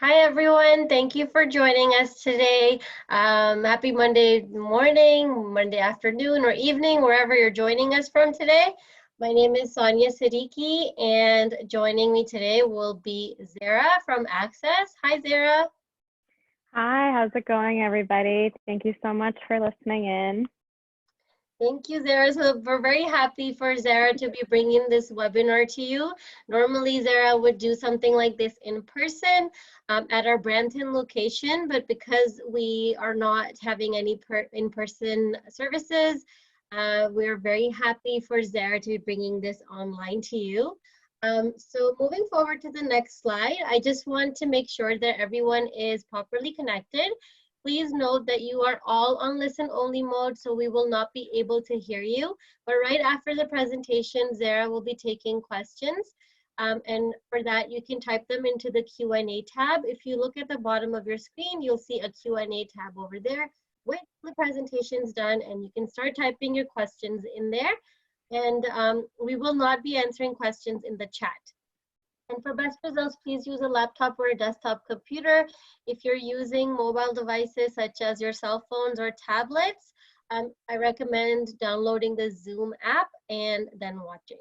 Hi, everyone. Thank you for joining us today. Happy Monday morning, Monday afternoon, or evening, wherever you're joining us from today. My name is Sonia Siddiqui, and joining me today will be Zara from ACCES. Hi, Zara. Hi, how's it going, everybody? Thank you so much for listening in. Thank you, Zara. So we're very happy for Zara to be bringing this webinar to you. Normally, Zara would do something like this in person at our Brampton location, but because we are not having any in-person services, we're very happy for Zara to be bringing this online to you. So moving forward to the next slide, I just want to make sure that everyone is properly connected. Please note that you are all on listen only mode, so we will not be able to hear you. But right after the presentation, Zara will be taking questions. And for that, you can type them into the Q&A tab. If you look at the bottom of your screen, you'll see a Q&A tab over there. Wait till the presentation's done and you can start typing your questions in there. And we will not be answering questions in the chat. And for best results, please use a laptop or a desktop computer. If you're using mobile devices such as your cell phones or tablets, I recommend downloading the Zoom app and then watching.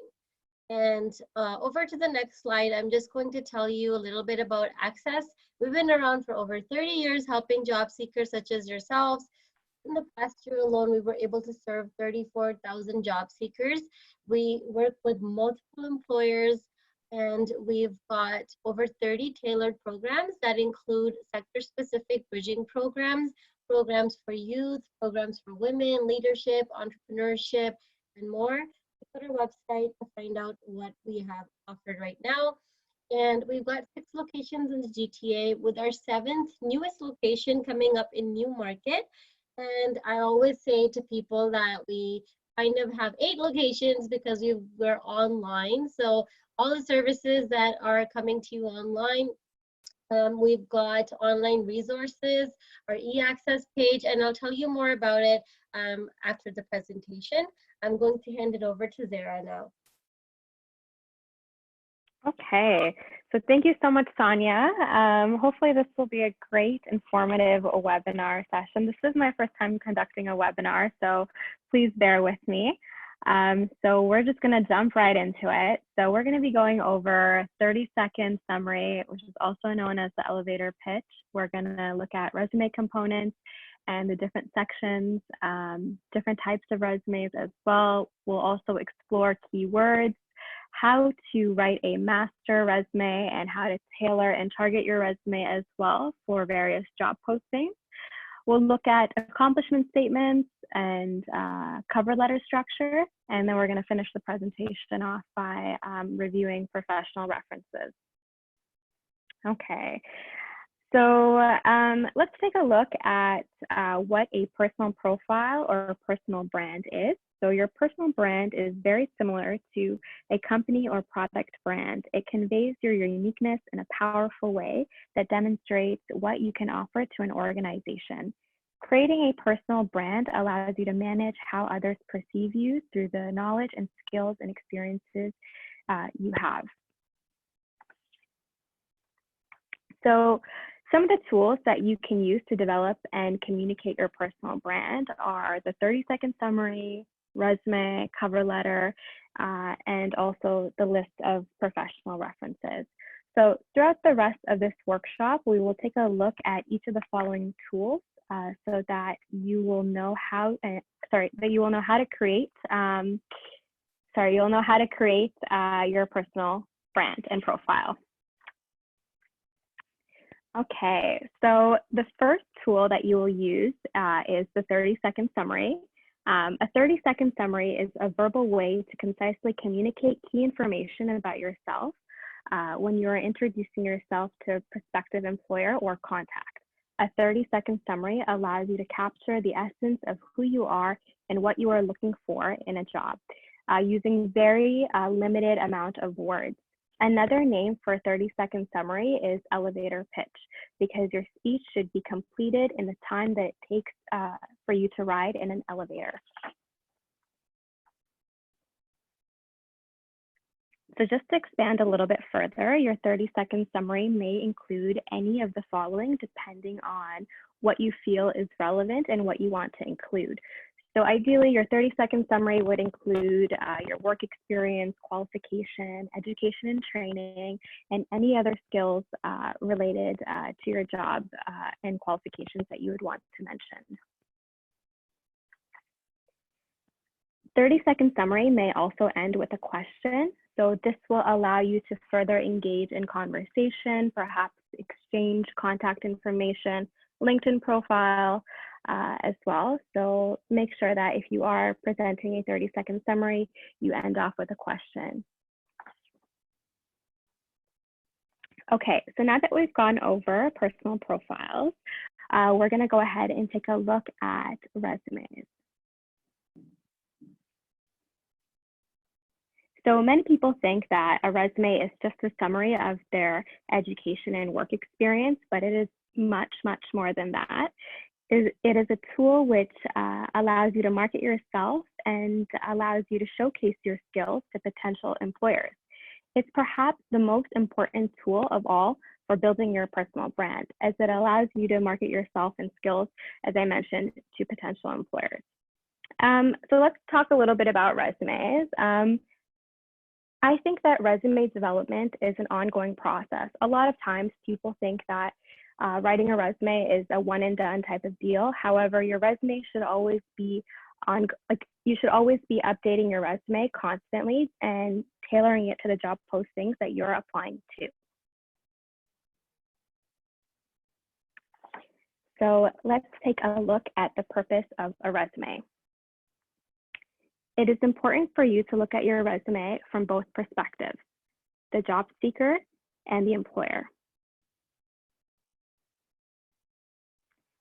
And over to the next slide, I'm just going to tell you a little bit about ACCES. We've been around for over 30 years helping job seekers such as yourselves. In the past year alone, we were able to serve 34,000 job seekers. We work with multiple employers, and we've got over 30 tailored programs that include sector-specific bridging programs, programs for youth, programs for women, leadership, entrepreneurship, and more. Go to our website to find out what we have offered right now. And we've got 6 locations in the GTA, with our 7th newest location coming up in Newmarket. And I always say to people that we kind of have 8 locations because we're online. So all the services that are coming to you online, we've got online resources, our e-access page, and I'll tell you more about it after the presentation. I'm going to hand it over to Zara now. Okay, so thank you so much, Sonia. Hopefully this will be a great, informative webinar session. This is my first time conducting a webinar, so please bear with me. So we're just going to jump right into it. So we're going to be going over 30-second summary, which is also known as the elevator pitch. We're going to look at resume components and the different sections, different types of resumes as well. We'll also explore keywords, how to write a master resume, and how to tailor and target your resume as well for various job postings. We'll look at accomplishment statements and cover letter structure, and then we're going to finish the presentation off by reviewing professional references. Okay, so let's take a look at what a personal profile or a personal brand is. So your personal brand is very similar to a company or product brand. It conveys your uniqueness in a powerful way that demonstrates what you can offer to an organization. Creating a personal brand allows you to manage how others perceive you through the knowledge and skills and experiences you have. So some of the tools that you can use to develop and communicate your personal brand are the 30-second summary, resume, cover letter, and also the list of professional references. So throughout the rest of this workshop, we will take a look at each of the following tools so that you will know how, to create, your personal brand and profile. Okay, so the first tool that you will use is the 30-second summary. A 30-second summary is a verbal way to concisely communicate key information about yourself when you are introducing yourself to a prospective employer or contact. A 30-second summary allows you to capture the essence of who you are and what you are looking for in a job using very limited amount of words. Another name for a 30-second summary is elevator pitch, because your speech should be completed in the time that it takes for you to ride in an elevator. So just to expand a little bit further, your 30-second summary may include any of the following depending on what you feel is relevant and what you want to include. So ideally, your 30-second summary would include your work experience, qualification, education and training, and any other skills related to your job and qualifications that you would want to mention. 30-second summary may also end with a question. So this will allow you to further engage in conversation, perhaps exchange contact information, LinkedIn profile as well. So make sure that if you are presenting a 30-second summary, you end off with a question. Okay, so now that we've gone over personal profiles, we're going to go ahead and take a look at resumes. So many people think that a resume is just a summary of their education and work experience, but it is much, much more than that. It is a tool which allows you to market yourself and allows you to showcase your skills to potential employers. It's perhaps the most important tool of all for building your personal brand, as it allows you to market yourself and skills, as I mentioned, to potential employers. So let's talk a little bit about resumes. I think that resume development is an ongoing process. A lot of times people think that writing a resume is a one and done type of deal. However, your resume should always be you should always be updating your resume constantly and tailoring it to the job postings that you're applying to. So let's take a look at the purpose of a resume. It is important for you to look at your resume from both perspectives, the job seeker and the employer.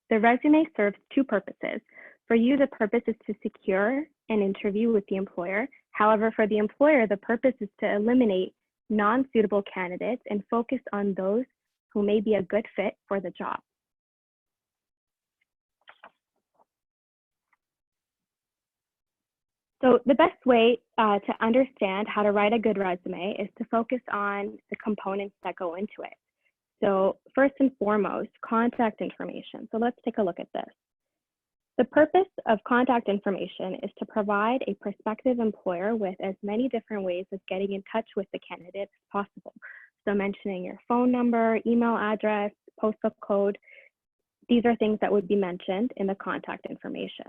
The resume serves two purposes. For you, the purpose is to secure an interview with the employer. However, for the employer, the purpose is to eliminate non-suitable candidates and focus on those who may be a good fit for the job. So the best way to understand how to write a good resume is to focus on the components that go into it. So first and foremost, contact information. So let's take a look at this. The purpose of contact information is to provide a prospective employer with as many different ways of getting in touch with the candidate as possible. So mentioning your phone number, email address, postal code, these are things that would be mentioned in the contact information.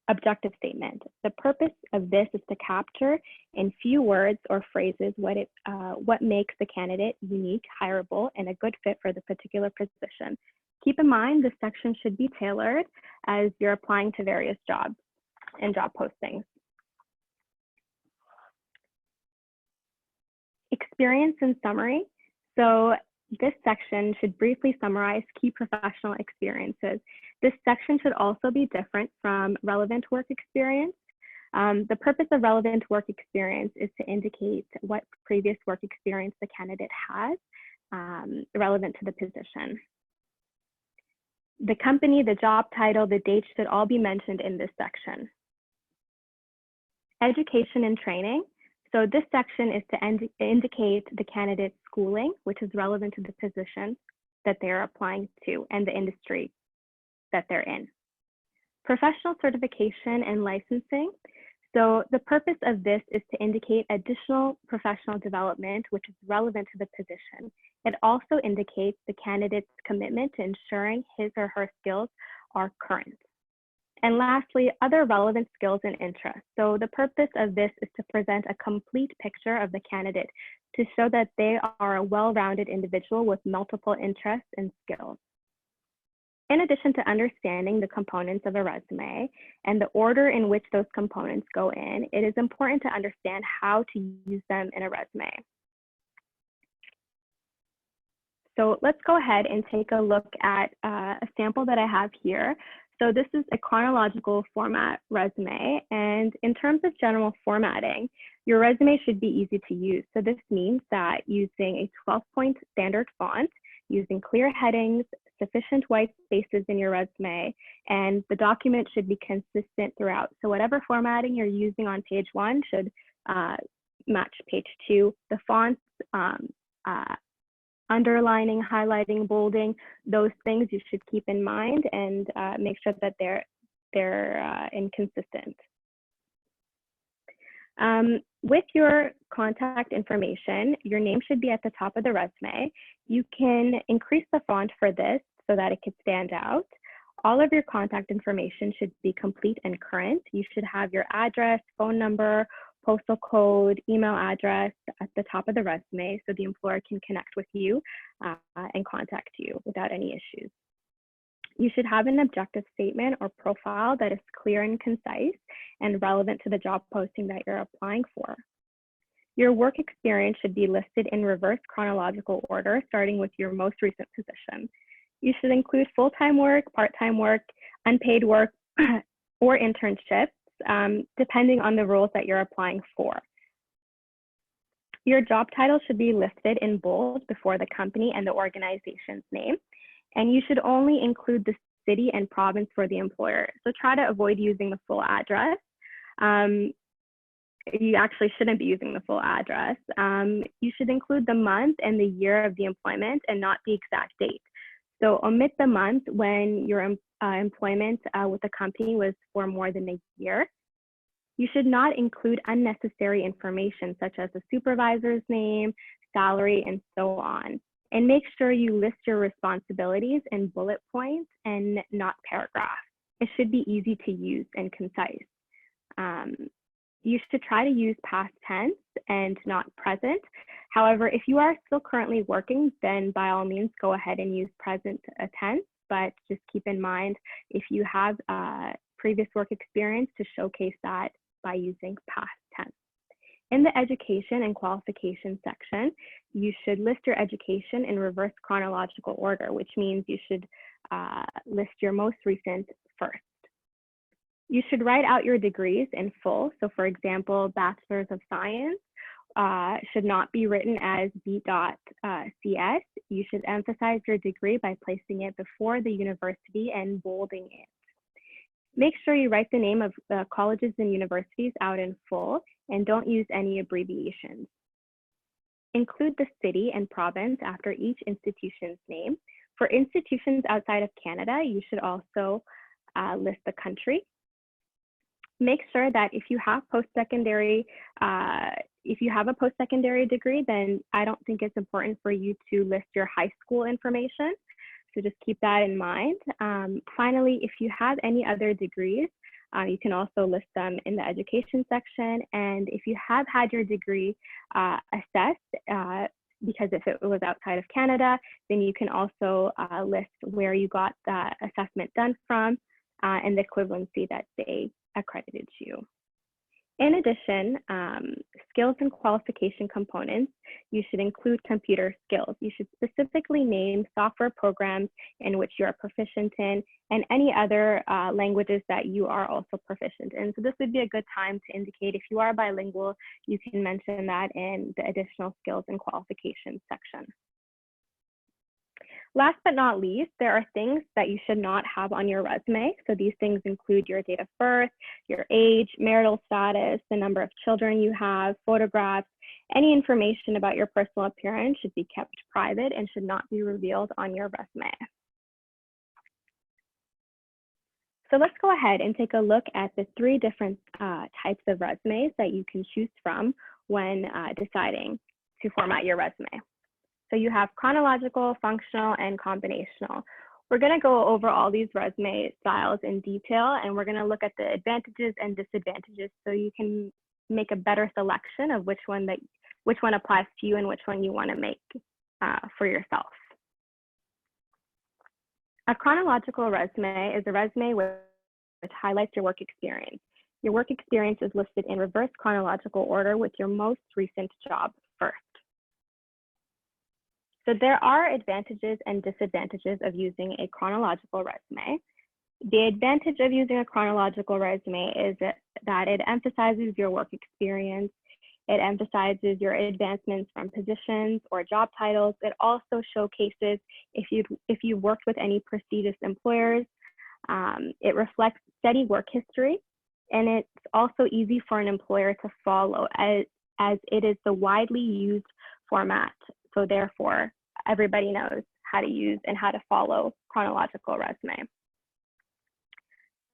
Objective statement. The purpose of this is to capture in few words or phrases what makes the candidate unique, hireable, and a good fit for the particular position. Keep in mind, this section should be tailored as you're applying to various jobs and job postings. Experience and summary. So this section should briefly summarize key professional experiences. This section should also be different from relevant work experience. The purpose of relevant work experience is to indicate what previous work experience the candidate has relevant to the position. The company, the job title, the date should all be mentioned in this section. Education and training. So this section is to indicate the candidate's schooling, which is relevant to the position that they're applying to and the industry that they're in. Professional certification and licensing. So the purpose of this is to indicate additional professional development, which is relevant to the position. It also indicates the candidate's commitment to ensuring his or her skills are current. And lastly, other relevant skills and interests. So the purpose of this is to present a complete picture of the candidate to show that they are a well-rounded individual with multiple interests and skills. In addition to understanding the components of a resume and the order in which those components go in, it is important to understand how to use them in a resume. So let's go ahead and take a look at a sample that I have here. So this is a chronological format resume, and in terms of general formatting, your resume should be easy to use. So this means that using a 12-point standard font, using clear headings, sufficient white spaces in your resume, and the document should be consistent throughout. So whatever formatting you're using on page 1 should match page 2. The fonts, underlining, highlighting, bolding, those things you should keep in mind and make sure that they're inconsistent. With your contact information, your name should be at the top of the resume. You can increase the font for this so that it could stand out. All of your contact information should be complete and current. You should have your address, phone number, postal code, email address at the top of the resume so the employer can connect with you and contact you without any issues. You should have an objective statement or profile that is clear and concise and relevant to the job posting that you're applying for. Your work experience should be listed in reverse chronological order, starting with your most recent position. You should include full-time work, part-time work, unpaid work, or internships, depending on the roles that you're applying for. Your job title should be listed in bold before the company and the organization's name. And you should only include the city and province for the employer. So try to avoid using the full address. You actually shouldn't be using the full address. You should include the month and the year of the employment and not the exact date. So omit the month when your employment with the company was for more than a year. You should not include unnecessary information such as the supervisor's name, salary, and so on. And make sure you list your responsibilities in bullet points and not paragraphs. It should be easy to use and concise. You should try to use past tense and not present. However, if you are still currently working, then by all means go ahead and use present tense, but just keep in mind if you have previous work experience to showcase that by using past tense. In the education and qualification section, you should list your education in reverse chronological order, which means you should list your most recent first. You should write out your degrees in full. So for example, Bachelor's of Science should not be written as B.CS. You should emphasize your degree by placing it before the university and bolding it. Make sure you write the name of the colleges and universities out in full and don't use any abbreviations. Include the city and province after each institution's name. For institutions outside of Canada, you should also list the country. Make sure that if you have a post-secondary degree, then I don't think it's important for you to list your high school information. So just keep that in mind. Finally, if you have any other degrees, you can also list them in the education section. And if you have had your degree assessed, because if it was outside of Canada, then you can also list where you got the assessment done from and the equivalency that they accredited you. In addition, skills and qualification components, you should include computer skills. You should specifically name software programs in which you are proficient in and any other languages that you are also proficient in. So this would be a good time to indicate if you are bilingual, you can mention that in the additional skills and qualifications section. Last but not least, there are things that you should not have on your resume. So these things include your date of birth, your age, marital status, the number of children you have, photographs. Any information about your personal appearance should be kept private and should not be revealed on your resume. So let's go ahead and take a look at the 3 different types of resumes that you can choose from when deciding to format your resume. So you have chronological, functional, and combinational. We're going to go over all these resume styles in detail, and we're going to look at the advantages and disadvantages so you can make a better selection of which one applies to you and which one you want to make for yourself. A chronological resume is a resume which highlights your work experience. Your work experience is listed in reverse chronological order with your most recent job first. So there are advantages and disadvantages of using a chronological resume. The advantage of using a chronological resume is that it emphasizes your work experience. It emphasizes your advancements from positions or job titles. It also showcases if you've worked with any prestigious employers. It reflects steady work history, and it's also easy for an employer to follow as it is the widely used format. So therefore, everybody knows how to use and how to follow chronological resume.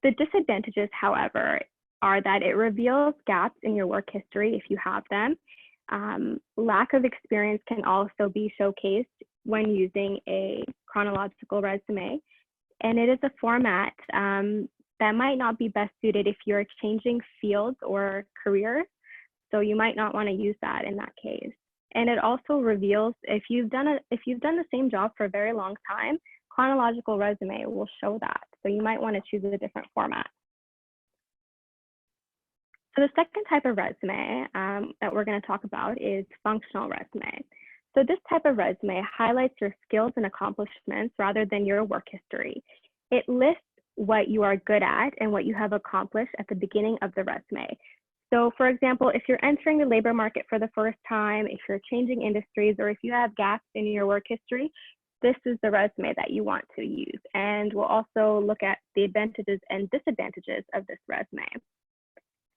The disadvantages, however, are that it reveals gaps in your work history if you have them. Lack of experience can also be showcased when using a chronological resume, and it is a format that might not be best suited if you're changing fields or careers, so you might not want to use that in that case. And it also reveals if you've done the same job for a very long time, chronological resume will show that. So you might want to choose a different format. So the second type of resume that we're going to talk about is functional resume. So this type of resume highlights your skills and accomplishments rather than your work history. It lists what you are good at and what you have accomplished at the beginning of the resume. So for example, if you're entering the labor market for the first time, if you're changing industries, or if you have gaps in your work history, this is the resume that you want to use. And we'll also look at the advantages and disadvantages of this resume.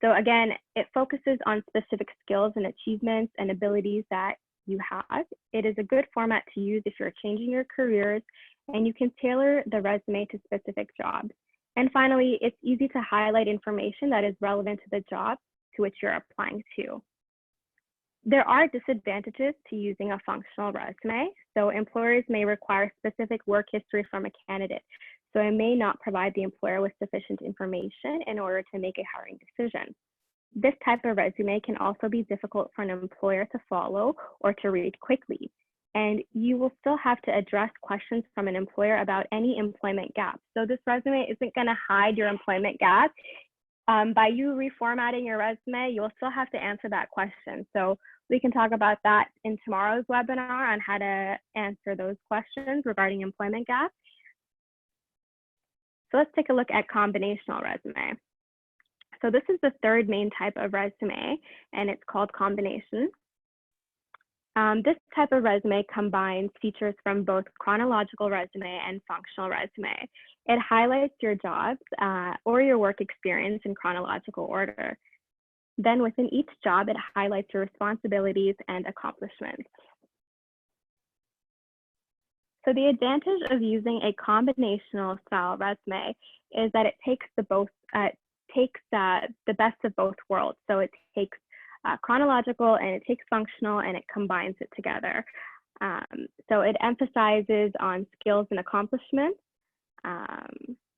So again, it focuses on specific skills and achievements and abilities that you have. It is a good format to use if you're changing your careers, and you can tailor the resume to specific jobs. And finally, it's easy to highlight information that is relevant to the job to which you're applying to. There are disadvantages to using a functional resume. So employers may require specific work history from a candidate. So it may not provide the employer with sufficient information in order to make a hiring decision. This type of resume can also be difficult for an employer to follow or to read quickly. And you will still have to address questions from an employer about any employment gaps. So this resume isn't going to hide your employment gap. By you reformatting your resume, you'll still have to answer that question. So we can talk about that in tomorrow's webinar on how to answer those questions regarding employment gaps. So let's take a look at combinational resume. So this is the third main type of resume, and it's called combination. This type of resume combines features from both chronological resume and functional resume. It highlights your jobs or your work experience in chronological order. Then within each job, it highlights your responsibilities and accomplishments. So the advantage of using a combinational style resume is that it takes the best of both worlds. So it takes chronological and it takes functional and it combines it together. So it emphasizes on skills and accomplishments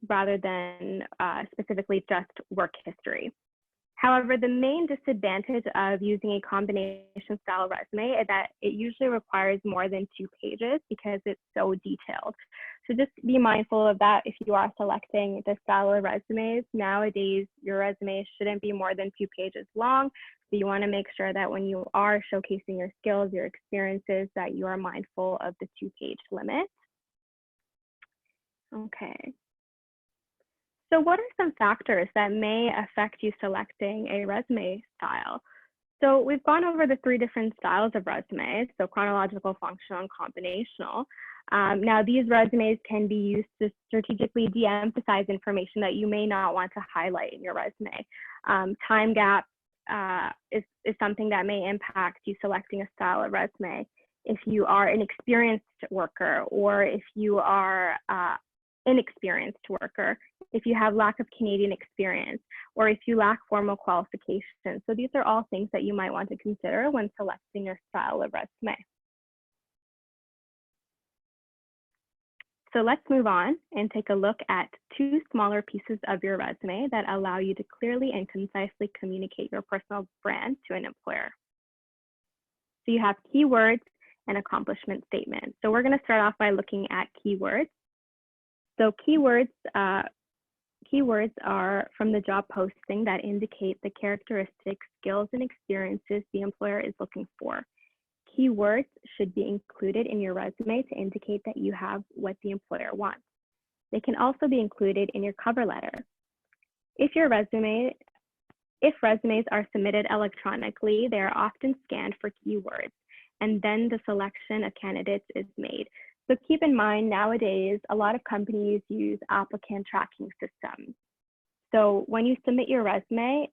rather than specifically just work history. However, the main disadvantage of using a combination style resume is that it usually requires more than 2 pages because it's so detailed. So just be mindful of that if you are selecting the style of resumes. Nowadays, your resume shouldn't be more than 2 pages long. So you want to make sure that when you are showcasing your skills, your experiences, that you are mindful of the 2-page limit. Okay. So what are some factors that may affect you selecting a resume style? So we've gone over the 3 different styles of resumes, so chronological, functional, and combinational. Now these resumes can be used to strategically de-emphasize information that you may not want to highlight in your resume. Time gap is something that may impact you selecting a style of resume. If you are an experienced worker, or if you are inexperienced worker, if you have lack of Canadian experience, or if you lack formal qualifications. So these are all things that you might want to consider when selecting your style of resume. So let's move on and take a look at 2 smaller pieces of your resume that allow you to clearly and concisely communicate your personal brand to an employer. So you have keywords and accomplishment statements. So we're going to start off by looking at keywords. So keywords are from the job posting that indicate the characteristics, skills, and experiences the employer is looking for. Keywords should be included in your resume to indicate that you have what the employer wants. They can also be included in your cover letter. If resumes are submitted electronically, they are often scanned for keywords, and then the selection of candidates is made. So keep in mind, nowadays, a lot of companies use applicant tracking systems. So when you submit your resume,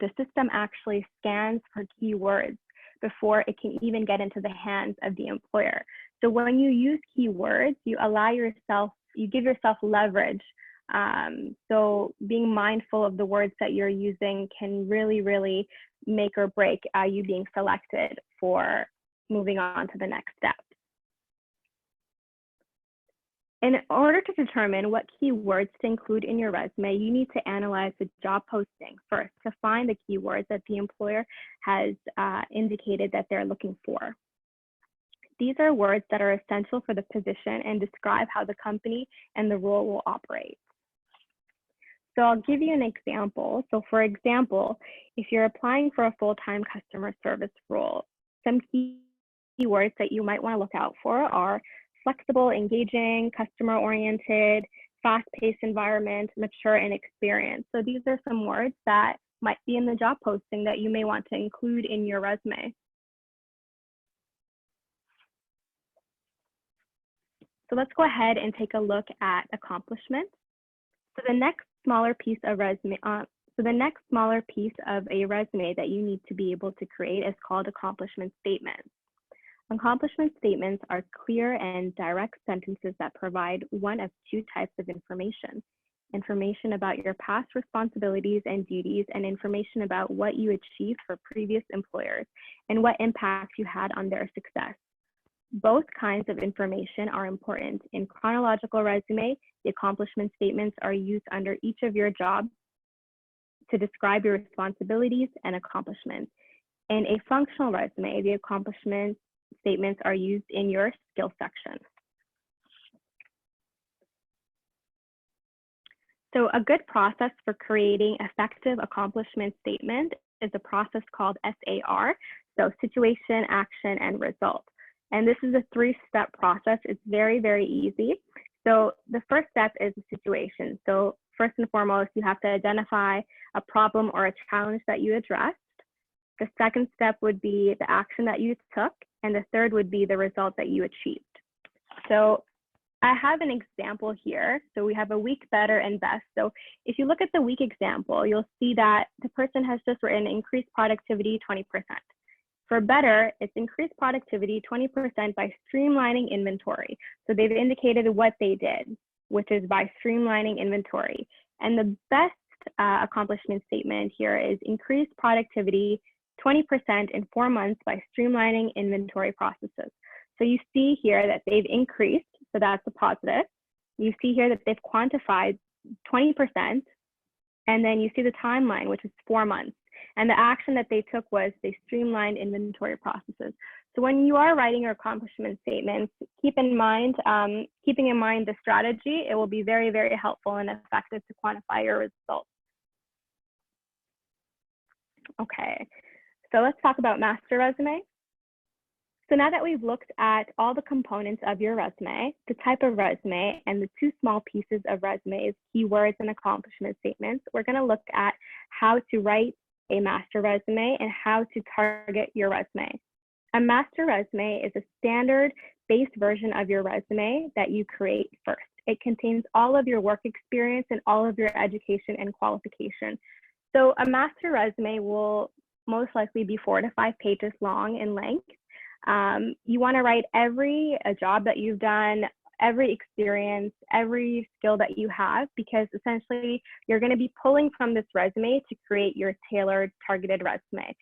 the system actually scans for keywords before it can even get into the hands of the employer. So when you use keywords, you give yourself leverage. So being mindful of the words that you're using can really, really make or break you being selected for moving on to the next step. In order to determine what keywords to include in your resume, you need to analyze the job posting first to find the keywords that the employer has indicated that they're looking for. These are words that are essential for the position and describe how the company and the role will operate. So I'll give you an example. So for example, if you're applying for a full-time customer service role, some keywords that you might want to look out for are flexible, engaging, customer-oriented, fast-paced environment, mature, and experienced. So these are some words that might be in the job posting that you may want to include in your resume. So let's go ahead and take a look at accomplishments. So the next smaller piece of a resume that you need to be able to create is called accomplishment statements. Accomplishment statements are clear and direct sentences that provide one of two types of information: information about your past responsibilities and duties, and information about what you achieved for previous employers and what impact you had on their success. Both kinds of information are important. In chronological resume, the accomplishment statements are used under each of your jobs to describe your responsibilities and accomplishments. In a functional resume, the accomplishment statements are used in your skills section. So a good process for creating effective accomplishment statement is a process called SAR, so situation, action, and result. And this is a 3-step process. It's very, very easy. So the first step is the situation. So first and foremost, you have to identify a problem or a challenge that you addressed. The second step would be the action that you took. And the third would be the result that you achieved. So I have an example here. So we have a week, better, and best. So if you look at the week example, you'll see that the person has just written increased productivity 20%. For better, it's increased productivity 20% by streamlining inventory. So they've indicated what they did, which is by streamlining inventory. And the best accomplishment statement here is increased productivity 20% in 4 months by streamlining inventory processes. So you see here that they've increased, so that's a positive. You see here that they've quantified 20%, and then you see the timeline, which is 4 months. And the action that they took was they streamlined inventory processes. So when you are writing your accomplishment statements, keeping in mind the strategy, it will be very, very helpful and effective to quantify your results. Okay, so let's talk about master resume. So now that we've looked at all the components of your resume, the type of resume, and the 2 small pieces of resumes, keywords and accomplishment statements, we're going to look at how to write a master resume and how to target your resume. A master resume is a standard-based version of your resume that you create first. It contains all of your work experience and all of your education and qualification. So a master resume will most likely be 4 to 5 pages long in length. You want to write every job that you've done, every experience, every skill that you have, because essentially you're going to be pulling from this resume to create your tailored, targeted resume.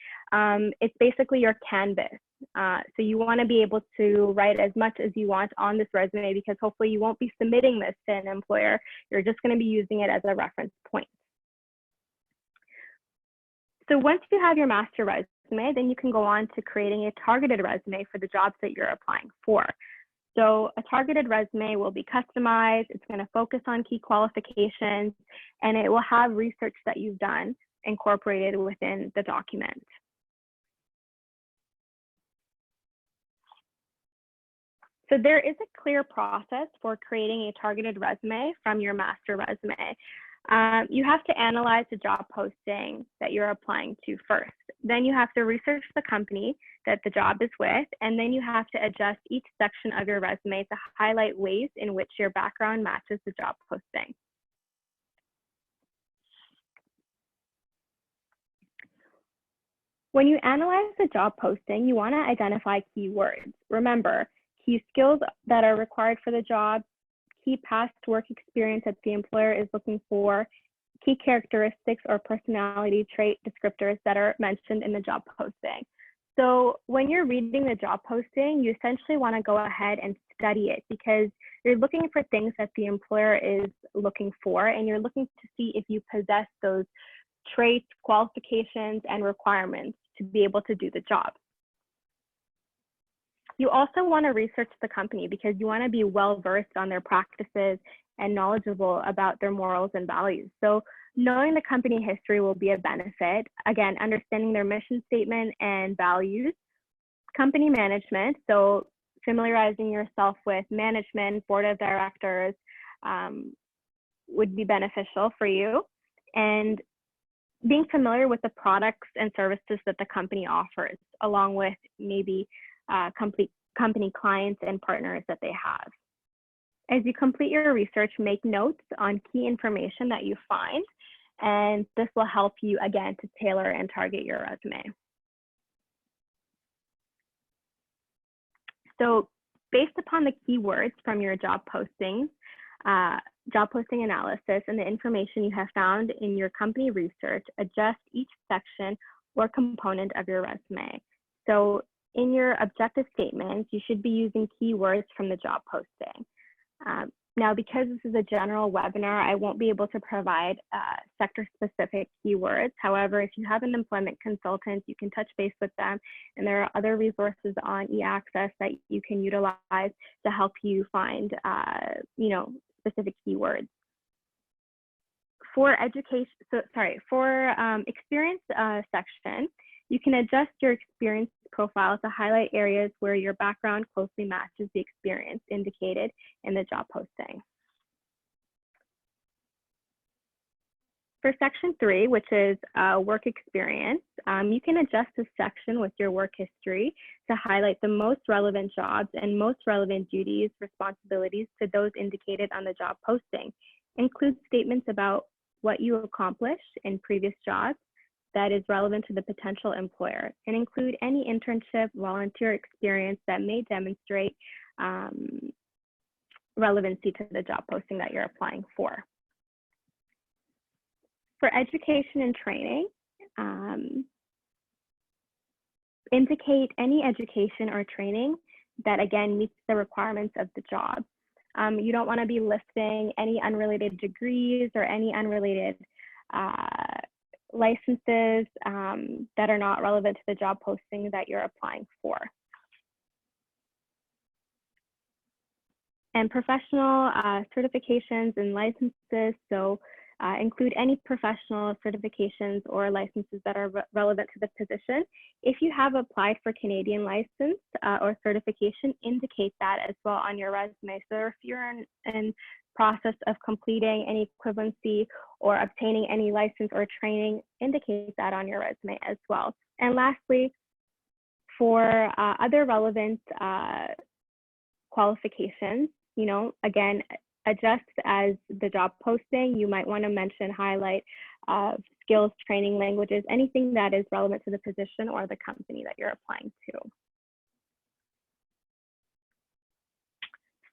It's basically your canvas. So you want to be able to write as much as you want on this resume, because hopefully you won't be submitting this to an employer. You're just going to be using it as a reference point. So once you have your master resume, then you can go on to creating a targeted resume for the jobs that you're applying for. So a targeted resume will be customized, it's going to focus on key qualifications, and it will have research that you've done incorporated within the document. So there is a clear process for creating a targeted resume from your master resume. You have to analyze the job posting that you're applying to first. Then you have to research the company that the job is with, and then you have to adjust each section of your resume to highlight ways in which your background matches the job posting. When you analyze the job posting, you want to identify keywords. Remember, key skills that are required for the job, key past work experience that the employer is looking for, key characteristics or personality trait descriptors that are mentioned in the job posting. So when you're reading the job posting, you essentially want to go ahead and study it because you're looking for things that the employer is looking for, and you're looking to see if you possess those traits, qualifications, and requirements to be able to do the job. You also want to research the company because you want to be well versed on their practices and knowledgeable about their morals and values. So knowing the company history will be a benefit. Again, understanding their mission statement and values. Company management, so familiarizing yourself with management, board of directors would be beneficial for you. And being familiar with the products and services that the company offers, along with maybe company clients and partners that they have. As you complete your research, make notes on key information that you find, and this will help you, again, to tailor and target your resume. So based upon the keywords from your job posting analysis and the information you have found in your company research, adjust each section or component of your resume. So in your objective statements, you should be using keywords from the job posting. Now, because this is a general webinar, I won't be able to provide sector-specific keywords. However, if you have an employment consultant, you can touch base with them, and there are other resources on eAccess that you can utilize to help you find, specific keywords. For experience section, you can adjust your experience profile to highlight areas where your background closely matches the experience indicated in the job posting. For section 3, which is work experience, you can adjust this section with your work history to highlight the most relevant jobs and most relevant duties, responsibilities to those indicated on the job posting. Include statements about what you accomplished in previous jobs that is relevant to the potential employer, and include any internship, volunteer experience that may demonstrate relevancy to the job posting that you're applying for. For education and training, indicate any education or training that, again, meets the requirements of the job. You don't want to be listing any unrelated degrees or any unrelated licenses that are not relevant to the job posting that you're applying for. And professional certifications and licenses, so include any professional certifications or licenses that are relevant to the position. If you have applied for Canadian license or certification, indicate that as well on your resume. So if you're in process of completing any equivalency or obtaining any license or training, indicate that on your resume as well. And lastly, for other relevant qualifications, again, adjust as the job posting. You might want to mention, highlight skills, training, languages, anything that is relevant to the position or the company that you're applying to.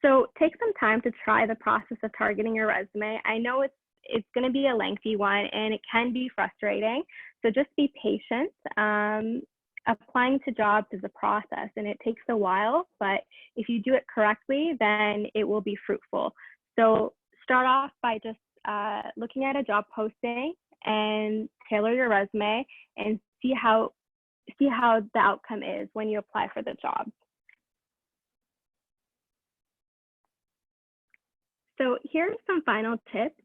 So take some time to try the process of targeting your resume. I know it's going to be a lengthy one and it can be frustrating. So just be patient. Applying to jobs is a process and it takes a while, but if you do it correctly, then it will be fruitful. So start off by just looking at a job posting and tailor your resume and see how the outcome is when you apply for the job. So here are some final tips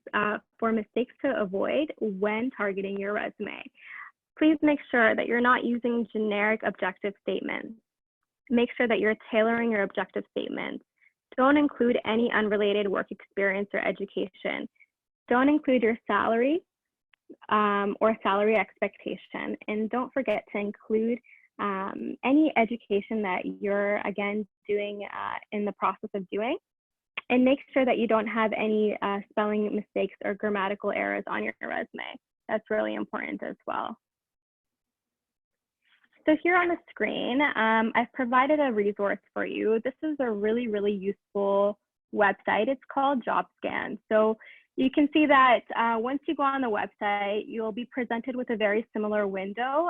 for mistakes to avoid when targeting your resume. Please make sure that you're not using generic objective statements. Make sure that you're tailoring your objective statements. Don't include any unrelated work experience or education. Don't include your salary or salary expectation. And don't forget to include any education that you're, again, doing in the process of doing. And make sure that you don't have any spelling mistakes or grammatical errors on your resume. That's really important as well. So here on the screen, I've provided a resource for you. This is a really, really useful website. It's called JobScan. So you can see that once you go on the website, you'll be presented with a very similar window.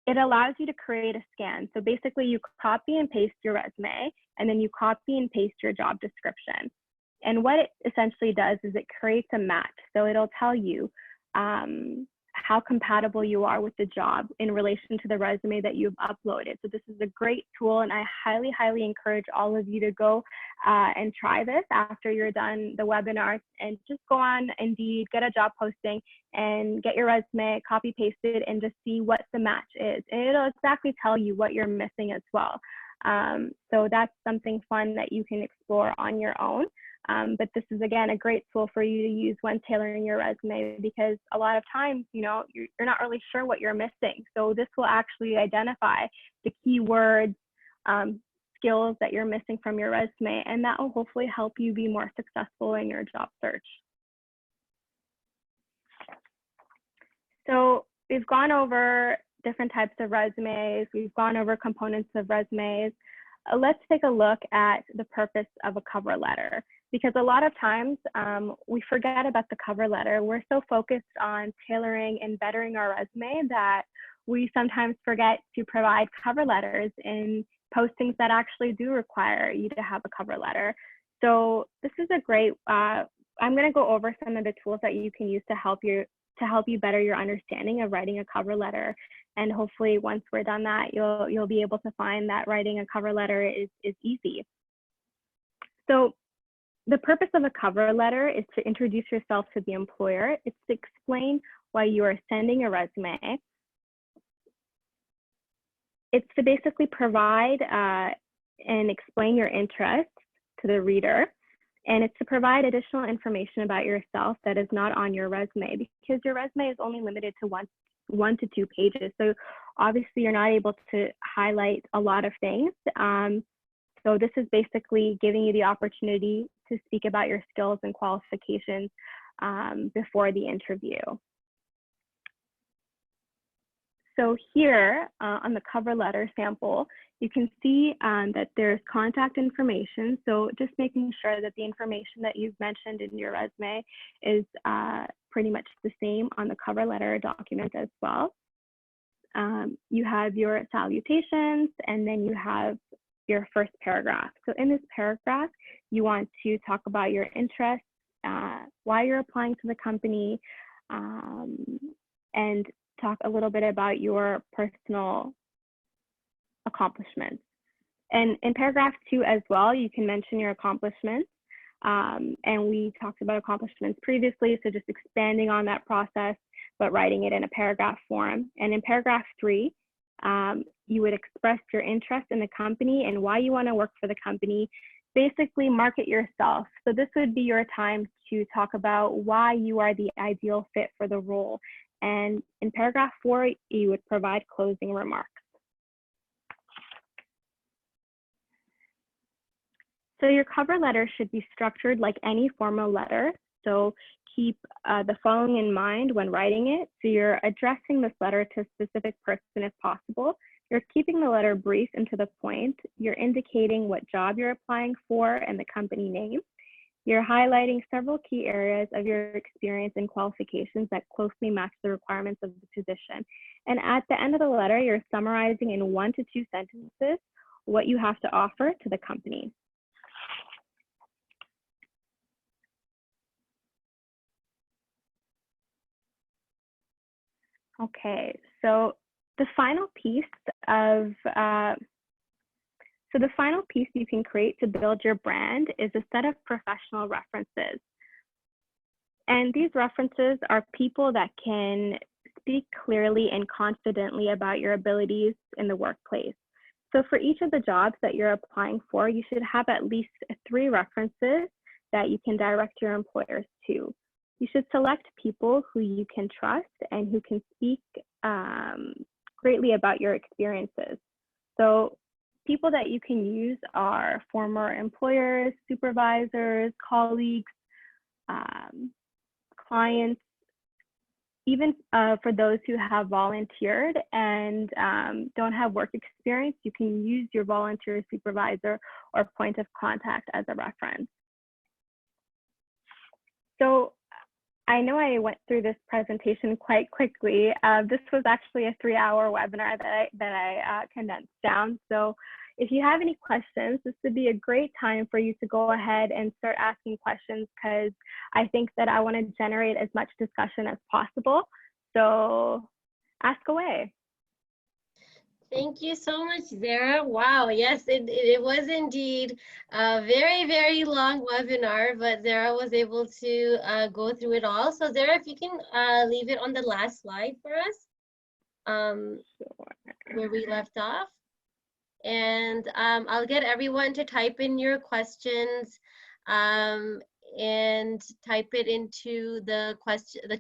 It allows you to create a scan. So basically you copy and paste your resume, and then you copy and paste your job description. And what it essentially does is it creates a match. So it'll tell you how compatible you are with the job in relation to the resume that you've uploaded. So this is a great tool, and I highly, highly encourage all of you to go and try this after you're done the webinar, and just go on Indeed, get a job posting, and get your resume, copy pasted, and just see what the match is. And it'll exactly tell you what you're missing as well. So that's something fun that you can explore on your own. But this is, again, a great tool for you to use when tailoring your resume, because a lot of times, you know, you're not really sure what you're missing. So this will actually identify the keywords, skills that you're missing from your resume, and that will hopefully help you be more successful in your job search. So we've gone over different types of resumes. We've gone over components of resumes. Let's take a look at the purpose of a cover letter, because a lot of times we forget about the cover letter. We're so focused on tailoring and bettering our resume that we sometimes forget to provide cover letters in postings that actually do require you to have a cover letter. So this is a great, I'm going to go over some of the tools that you can use to help you better your understanding of writing a cover letter. And hopefully once we're done that, you'll be able to find that writing a cover letter is easy. So the purpose of a cover letter is to introduce yourself to the employer. It's to explain why you are sending a resume. It's to basically provide and explain your interests to the reader. And it's to provide additional information about yourself that is not on your resume, because your resume is only limited to one to 2 pages. So obviously you're not able to highlight a lot of things. So this is basically giving you the opportunity to speak about your skills and qualifications before the interview. So here on the cover letter sample, you can see that there's contact information. So just making sure that the information that you've mentioned in your resume is pretty much the same on the cover letter document as well. You have your salutations, and then you have your first paragraph. So in this paragraph, you want to talk about your interests, why you're applying to the company, and talk a little bit about your personal accomplishments. And in paragraph 2 as well, you can mention your accomplishments. And we talked about accomplishments previously, so just expanding on that process, but writing it in a paragraph form. And in paragraph 3, you would express your interest in the company and why you want to work for the company. Basically, market yourself. So this would be your time to talk about why you are the ideal fit for the role. And in paragraph 4, you would provide closing remarks. So your cover letter should be structured like any formal letter. So keep the following in mind when writing it. So you're addressing this letter to a specific person if possible. You're keeping the letter brief and to the point. You're indicating what job you're applying for and the company name. You're highlighting several key areas of your experience and qualifications that closely match the requirements of the position. And at the end of the letter, you're summarizing in 1 to 2 sentences what you have to offer to the company. Okay, so the final piece you can create to build your brand is a set of professional references. And these references are people that can speak clearly and confidently about your abilities in the workplace. So for each of the jobs that you're applying for, you should have at least 3 references that you can direct your employers to. You should select people who you can trust and who can speak greatly about your experiences. So people that you can use are former employers, supervisors, colleagues, clients, even for those who have volunteered and don't have work experience, you can use your volunteer supervisor or point of contact as a reference. So I know I went through this presentation quite quickly. This was actually a 3-hour webinar that I condensed down. So if you have any questions, this would be a great time for you to go ahead and start asking questions, because I think that I want to generate as much discussion as possible. So ask away. Thank you so much, Zara. Wow, yes, it was indeed a very, very long webinar, but Zara was able to go through it all. So Zara, if you can leave it on the last slide for us, where we left off. And I'll get everyone to type in your questions and type it into the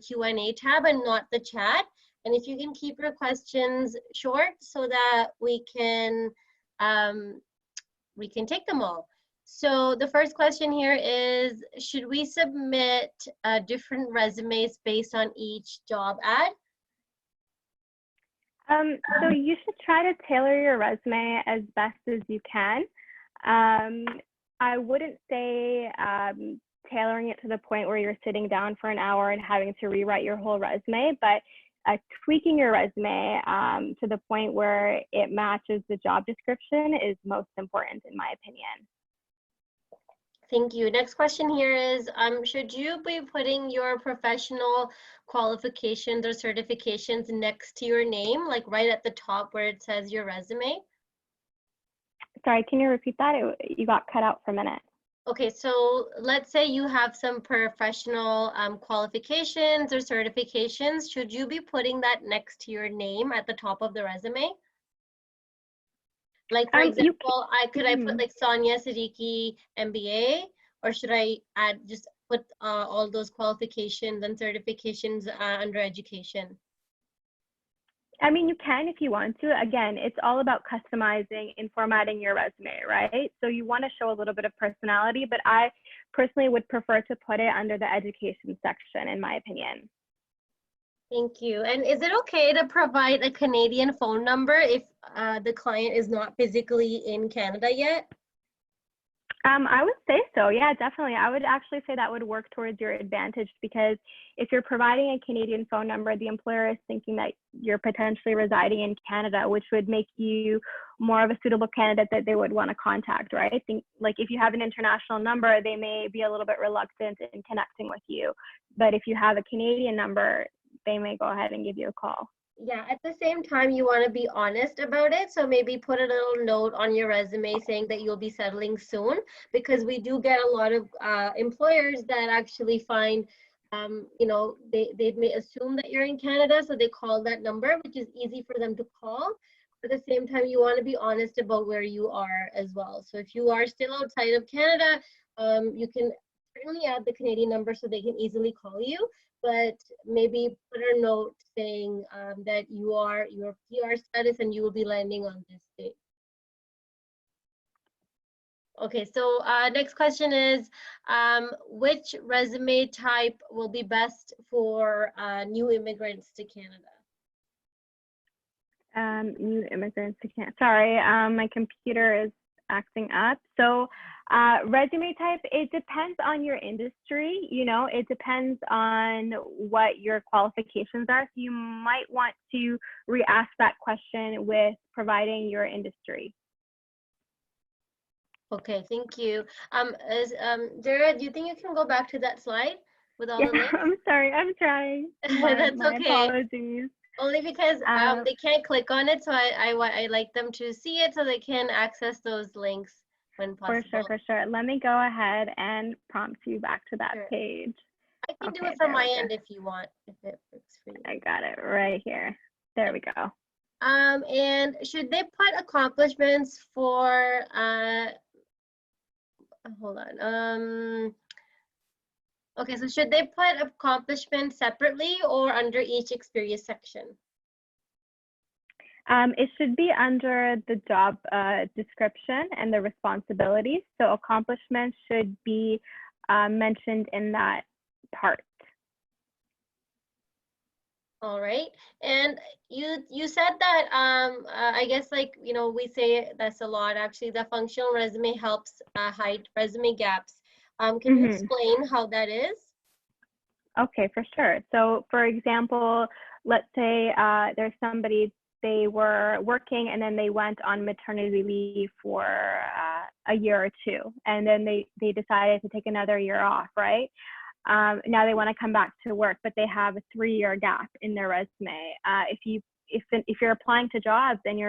Q&A tab and not the chat. And if you can keep your questions short so that we can take them all. So the first question here is, should we submit different resumes based on each job ad? So you should try to tailor your resume as best as you can. I wouldn't say tailoring it to the point where you're sitting down for an hour and having to rewrite your whole resume, but tweaking your resume to the point where it matches the job description is most important, in my opinion. Thank you. Next question here is, should you be putting your professional qualifications or certifications next to your name, like right at the top where it says your resume? Sorry, can you repeat that? You got cut out for a minute. Okay, so let's say you have some professional qualifications or certifications. Should you be putting that next to your name at the top of the resume? Like, for example, could I put like Sonia Siddiqui MBA, or should I just put all those qualifications and certifications under education? I mean, you can if you want to. Again, it's all about customizing and formatting your resume, right? So you want to show a little bit of personality, but I personally would prefer to put it under the education section, in my opinion. Thank you. And is it okay to provide a Canadian phone number if the client is not physically in Canada yet? I would say so. Yeah, definitely. I would actually say that would work towards your advantage, because if you're providing a Canadian phone number, the employer is thinking that you're potentially residing in Canada, which would make you more of a suitable candidate that they would want to contact, right? I think, like, if you have an international number, they may be a little bit reluctant in connecting with you. But if you have a Canadian number, they may go ahead and give you a call. Yeah, at the same time, you want to be honest about it. So maybe put a little note on your resume saying that you'll be settling soon, because we do get a lot of employers that actually find, you know, they may assume that you're in Canada, so they call that number, which is easy for them to call. At the same time, you want to be honest about where you are as well. So if you are still outside of Canada, you can certainly add the Canadian number so they can easily call you, but maybe put a note saying that you are your PR status and you will be landing on this date. Okay, so next question is, which resume type will be best for new immigrants to Canada? New immigrants to Canada. Sorry, my computer is acting up. So resume type, it depends on your industry. You know, it depends on what your qualifications are. So you might want to re-ask that question with providing your industry. Okay, thank you. Jared, do you think you can go back to that slide with all the links? I'm sorry, I'm trying. That's my okay. Apologies. Only because they can't click on it, so I like them to see it so they can access those links when possible. For sure. Let me go ahead and prompt you back to that page. I can do it from my end if you want, if it works for you. I got it right here. There we go. And should they put accomplishments for hold on. Okay, so should they put accomplishments separately or under each experience section? It should be under the job description and the responsibilities. So accomplishments should be mentioned in that part. All right. And you said that I guess, like, we say that's a lot actually, the functional resume helps hide resume gaps. Can you Mhm. explain how that is? Okay, for sure. So, for example, let's say there's somebody, they were working and then they went on maternity leave for a year or two, and then they decided to take another year off, right? Now they want to come back to work, but they have a 3-year gap in their resume. If you're applying to jobs and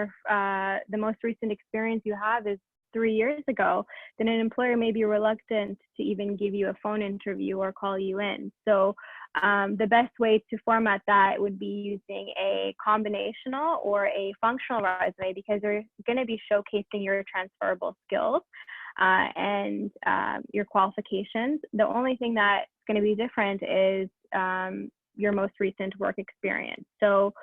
the most recent experience you have is 3 years ago, then an employer may be reluctant to even give you a phone interview or call you in. So the best way to format that would be using a combinational or a functional resume, because they're going to be showcasing your transferable skills and your qualifications. The only thing that's going to be different is your most recent work experience. So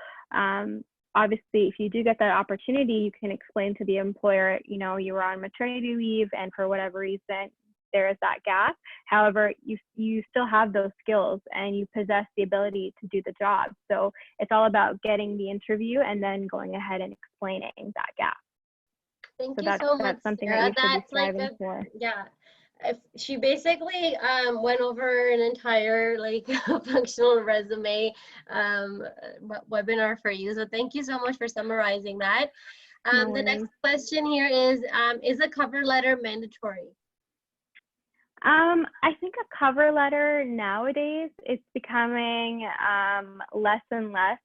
obviously, if you do get that opportunity, you can explain to the employer, you were on maternity leave and for whatever reason, there is that gap. However, you still have those skills and you possess the ability to do the job. So it's all about getting the interview and then going ahead and explaining that gap. Thank So you so much, that's something that Sarah. you should be That's like striving for. yeah. If she basically went over an entire like functional resume webinar for you. So thank you so much for summarizing that. No The next worries. question here is a cover letter mandatory? I think a cover letter nowadays is becoming less and less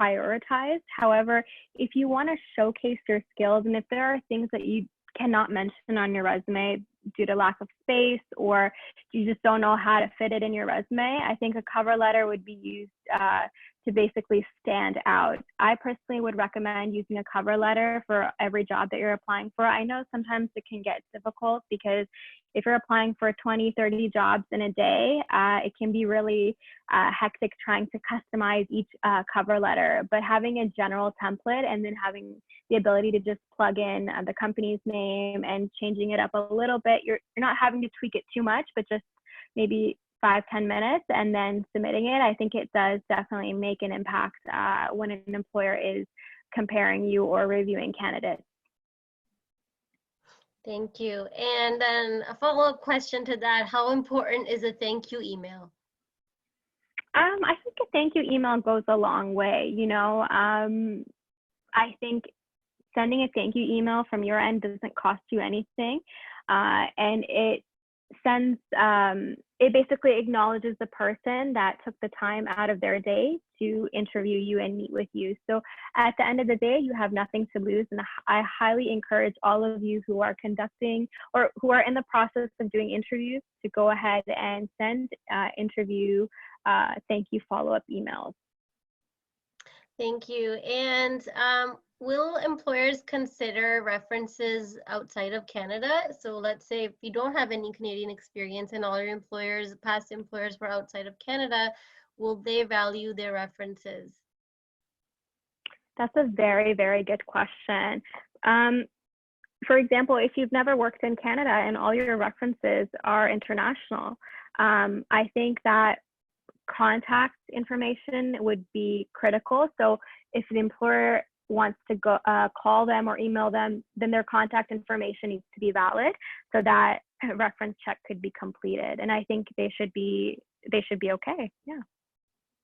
prioritized. However, if you want to showcase your skills, and if there are things that you cannot mention on your resume due to lack of space, or you just don't know how to fit it in your resume, I think a cover letter would be used to basically stand out. I personally would recommend using a cover letter for every job that you're applying for. I know sometimes it can get difficult because if you're applying for 20, 30 jobs in a day, it can be really hectic trying to customize each cover letter. But having a general template and then having the ability to just plug in the company's name and changing it up a little bit, you're not having to tweak it too much, but just maybe 5-10 minutes and then submitting it. I think it does definitely make an impact when an employer is comparing you or reviewing candidates. Thank you. And then a follow-up question to that, how important is a thank you email? I think a thank you email goes a long way. I think sending a thank you email from your end doesn't cost you anything, and it basically acknowledges the person that took the time out of their day to interview you and meet with you. So at the end of the day, you have nothing to lose. And I highly encourage all of you who are conducting or who are in the process of doing interviews to go ahead and send interview thank you follow-up emails. Thank you. And will employers consider references outside of Canada? So let's say if you don't have any Canadian experience and all your employers, past employers were outside of Canada, will they value their references? That's a very, very good question. For example, if you've never worked in Canada and all your references are international, I think that contact information would be critical. So if the employer wants to go call them or email them, then their contact information needs to be valid so that a reference check could be completed. And I think they should be okay. Yeah.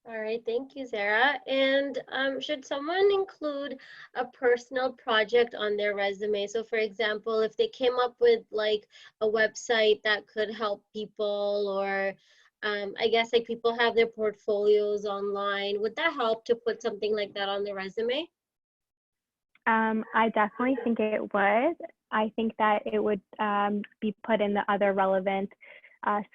All right, thank you, Sarah. And should someone include a personal project on their resume? So for example, if they came up with like a website that could help people, or I guess like people have their portfolios online, would that help to put something like that on their resume? I definitely think it would. I think that it would be put in the other relevant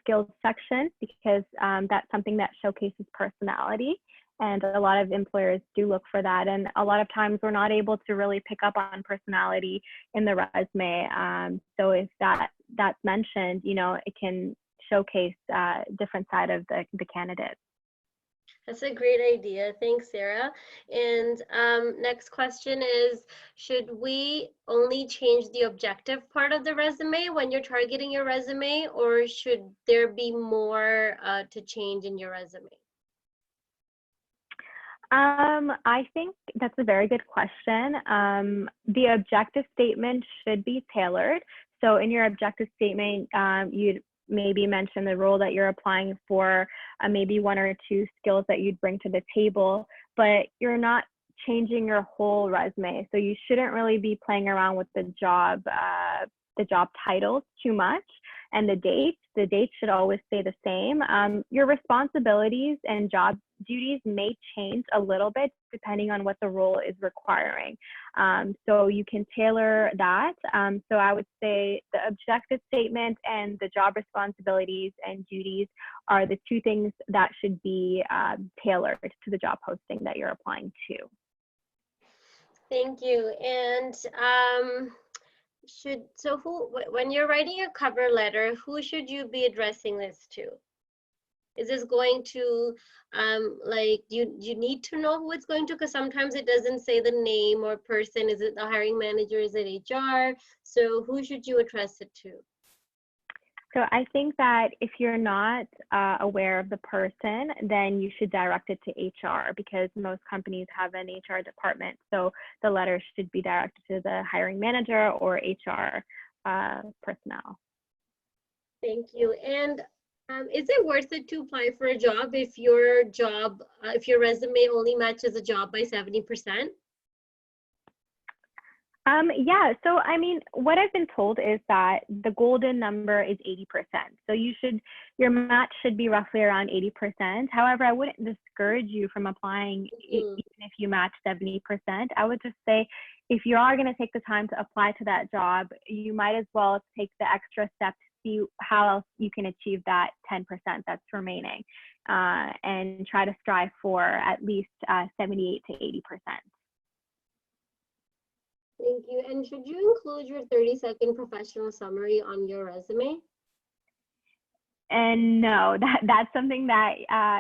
skills section, because that's something that showcases personality. And a lot of employers do look for that. And a lot of times we're not able to really pick up on personality in the resume. So if that's mentioned, it can showcase a different side of the candidate. That's a great idea. Thanks, Sarah. And next question is, should we only change the objective part of the resume when you're targeting your resume, or should there be more to change in your resume? I think that's a very good question. The objective statement should be tailored. So in your objective statement, you'd maybe mention the role that you're applying for, maybe one or two skills that you'd bring to the table, but you're not changing your whole resume. So you shouldn't really be playing around with the job titles too much, and the dates should always stay the same. Your responsibilities and job duties may change a little bit depending on what the role is requiring. So you can tailor that. So I would say the objective statement and the job responsibilities and duties are the two things that should be tailored to the job posting that you're applying to. Thank you. And when you're writing your cover letter, who should you be addressing this to? Is this going to, you need to know who it's going to, because sometimes it doesn't say the name or person. Is it the hiring manager? Is it HR? So who should you address it to? So I think that if you're not aware of the person, then you should direct it to HR, because most companies have an HR department. So the letter should be directed to the hiring manager or HR personnel. Thank you. And is it worth it to apply for a job if your resume only matches a job by 70%? Yeah, so I mean, what I've been told is that the golden number is 80%. So your match should be roughly around 80%. However, I wouldn't discourage you from applying even if you match 70%. I would just say, if you are going to take the time to apply to that job, you might as well take the extra step to see how else you can achieve that 10% that's remaining, and try to strive for at least 78 to 80%. Thank you. And should you include your 30-second professional summary on your resume? And no, that's something that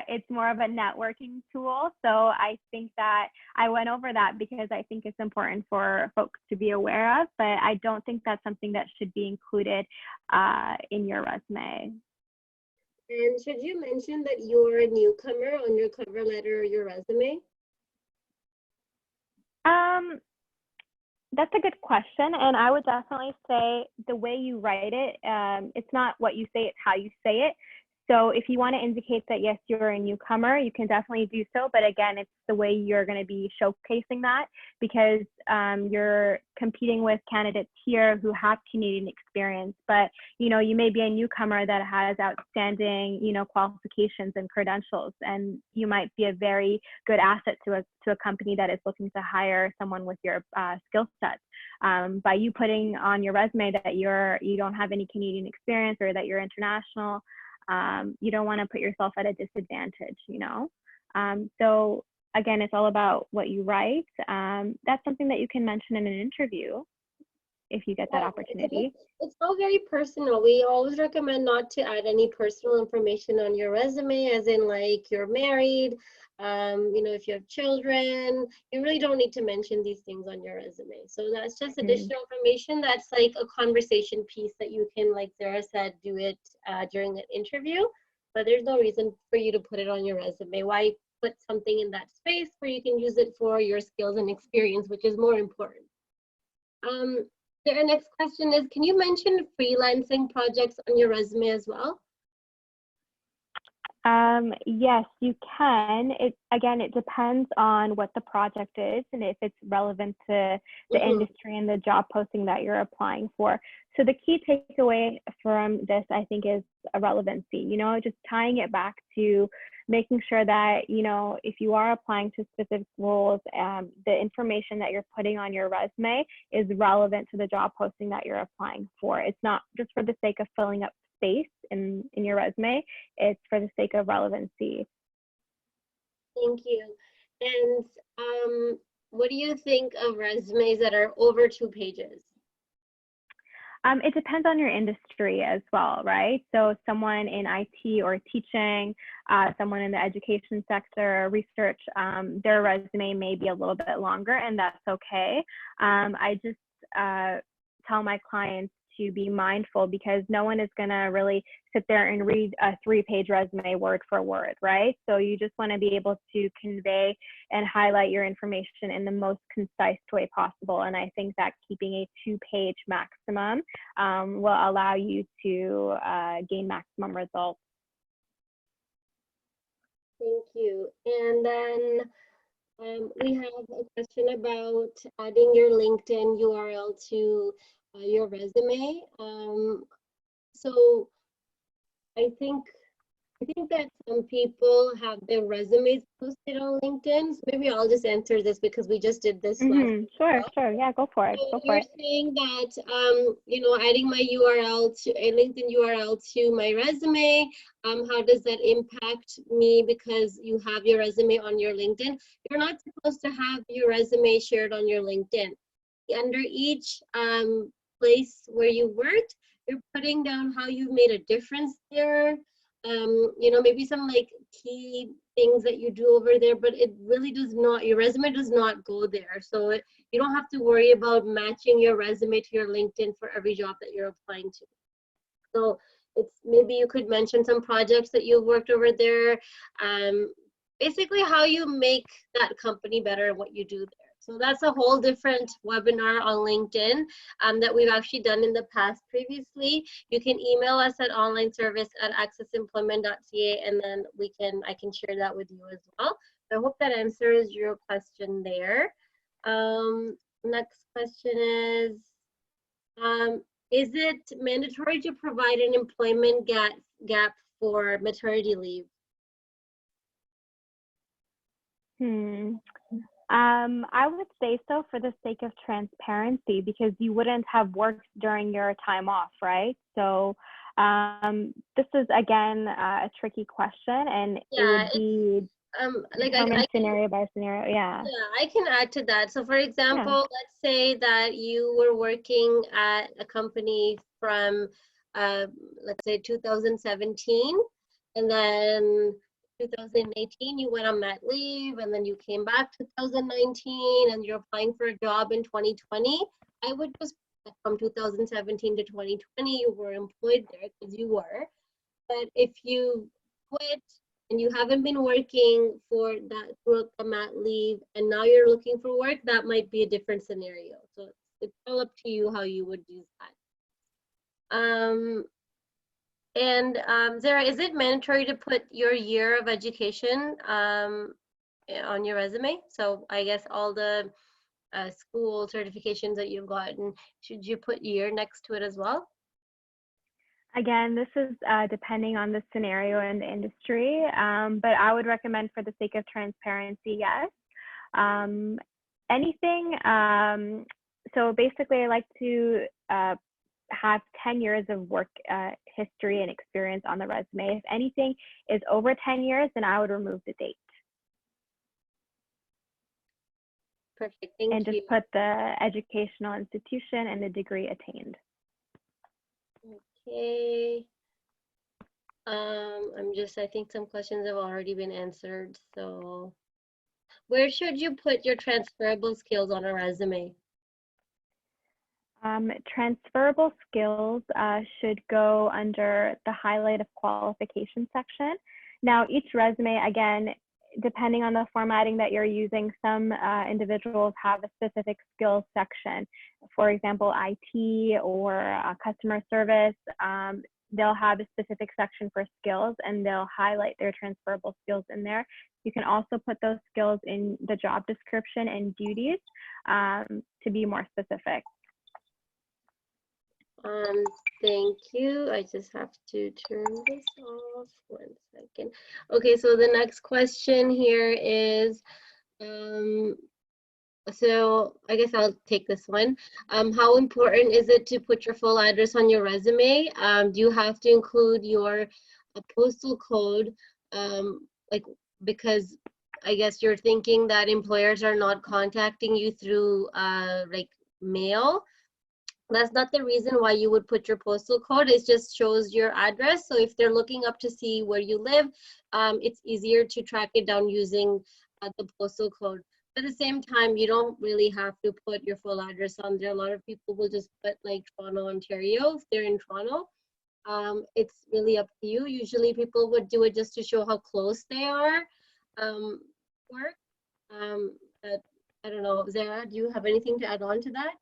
it's more of a networking tool. So I think that I went over that because I think it's important for folks to be aware of, but I don't think that's something that should be included in your resume. And should you mention that you're a newcomer on your cover letter or your resume? That's a good question, and I would definitely say the way you write it, it's not what you say, it's how you say it. So if you want to indicate that, yes, you're a newcomer, you can definitely do so. But again, it's the way you're going to be showcasing that, because you're competing with candidates here who have Canadian experience. But, you may be a newcomer that has outstanding, qualifications and credentials, and you might be a very good asset to a company that is looking to hire someone with your skill set. By you putting on your resume that you don't have any Canadian experience or that you're international, you don't want to put yourself at a disadvantage, So again, it's all about what you write. That's something that you can mention in an interview if you get that opportunity. It's all very personal. We always recommend not to add any personal information on your resume, as in like you're married, if you have children. You really don't need to mention these things on your resume. So that's just additional information. That's like a conversation piece that you can, like Sarah said, do it during an interview. But there's no reason for you to put it on your resume. Why put something in that space where you can use it for your skills and experience, which is more important. The next question is, can you mention freelancing projects on your resume as well? Yes, you can. It depends on what the project is and if it's relevant to the industry and the job posting that you're applying for. So the key takeaway from this, I think, is a relevancy, just tying it back to making sure that, if you are applying to specific roles, the information that you're putting on your resume is relevant to the job posting that you're applying for. It's not just for the sake of filling up space in your resume, it's for the sake of relevancy. Thank you. And what do you think of resumes that are over 2 pages? It depends on your industry as well, right? So someone in IT or teaching, someone in the education sector, research, their resume may be a little bit longer, and that's okay. I just tell my clients to be mindful, because no one is going to really sit there and read a 3-page resume word for word, right? So you just want to be able to convey and highlight your information in the most concise way possible. And I think that keeping a 2-page maximum will allow you to gain maximum results. Thank you. And then we have a question about adding your LinkedIn URL to your resume. So I think that some people have their resumes posted on LinkedIn. So maybe I'll just answer this because we just did this last week. Sure. Yeah, go for it. So Go for you're it. saying that, you know, adding my URL to a LinkedIn URL to my resume, how does that impact me because you have your resume on your LinkedIn? You're not supposed to have your resume shared on your LinkedIn. Under each place where you worked, you're putting down how you made a difference there. You know, maybe some like key things that you do over there, but it really does not, your resume does not go there. So you don't have to worry about matching your resume to your LinkedIn for every job that you're applying to. So it's maybe you could mention some projects that you've worked over there, basically how you make that company better and what you do there. So that's a whole different webinar on LinkedIn that we've actually done in the past previously. You can email us at onlineservice@accessemployment.ca, and then I can share that with you as well. So I hope that answers your question there. Next question is it mandatory to provide an employment gap for maternity leave? I would say so, for the sake of transparency, because you wouldn't have worked during your time off, right? So this is, again, a tricky question, and it would be determined scenario by scenario. Yeah, I can add to that. So for example, let's say that you were working at a company from, let's say 2017, and then 2018 you went on mat leave, and then you came back 2019 and you're applying for a job in 2020. I would just, from 2017 to 2020 you were employed there because you were. But if you quit and you haven't been working for that throughout the mat leave and now you're looking for work, that might be a different scenario. So it's all up to you how you would use that. Zara, is it mandatory to put your year of education on your resume? So I guess all the school certifications that you've gotten, should you put year next to it as well? Again, this is depending on the scenario and the industry, but I would recommend, for the sake of transparency, yes. Anything, so basically I like to have 10 years of work history and experience on the resume. If anything is over 10 years, then I would remove the date. Perfect, thank you. And just put the educational institution and the degree attained. Okay. I think some questions have already been answered. So where should you put your transferable skills on a resume? Transferable skills should go under the highlight of qualification section. Now, each resume, again, depending on the formatting that you're using, some individuals have a specific skills section. For example, IT or customer service, they'll have a specific section for skills and they'll highlight their transferable skills in there. You can also put those skills in the job description and duties to be more specific. Thank you. I just have to turn this off 1 second. Okay, so the next question here is, so I guess I'll take this one. How important is it to put your full address on your resume? Do you have to include your postal code? Because I guess you're thinking that employers are not contacting you through like mail. That's not the reason why you would put your postal code. It just shows your address. So if they're looking up to see where you live, it's easier to track it down using the postal code. At the same time, you don't really have to put your full address on there. A lot of people will just put like Toronto, Ontario, if they're in Toronto. It's really up to you. Usually people would do it just to show how close they are. Work. But I don't know, Zara, do you have anything to add on to that?